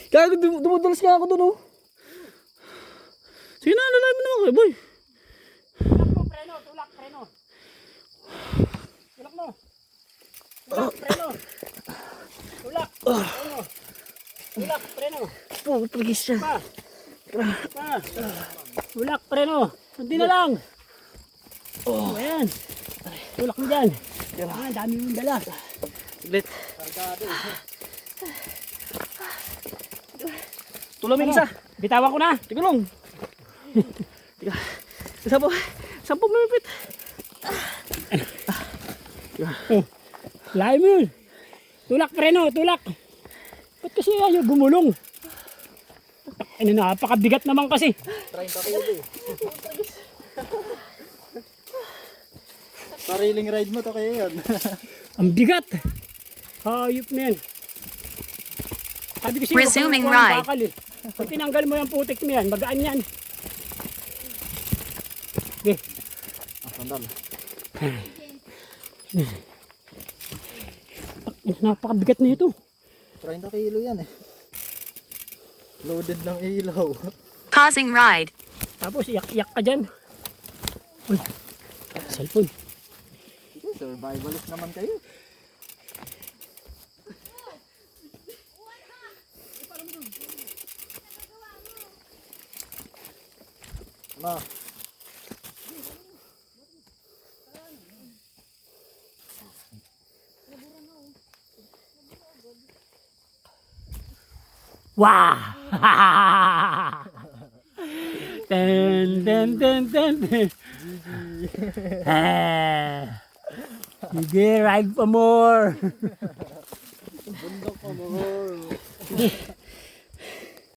Kaya dumudulas nga ako doon, oh. Sige na, lalay mo naman kayo, boy. Tulak mo, preno, tulak, preno. Tulak mo. Tulak, preno. Tulak, preno. Tulak, preno. Oh, tragis siya. Pa. Pa. Tulak, preno. Hindi na lang. Oh, ayan. Tulak mo dyan. Ayan, dami mong dala. Saglit. Tulamin isa. Bitawan ko na. Tiga lang. Tiga. Sampo mamipit. Oh, layo mo yun. Tulak, preno, tulak. Ba't kasi ayaw gumulong? Ano, napakabigat naman kasi. 30 kilo eh. Sariling ride mo to kaya yan. Ang bigat. Hayop na yan. Sabi kasi, Resuming huwag kang ride. bakal eh. Pag tinanggal mo yung putik mo yan, magaan yan. Okay. Sandal. Napakabigat na ito. 30 kilo yan eh. Loaded ng ilaw. Pausing ride. Tapos iyak-iyak ka dyan. Uy, cellphone. Survivalist naman kayo. Ano? Wow! Ten, ten, ten, ten, ten. Sige, ride for more. Bundok pa more.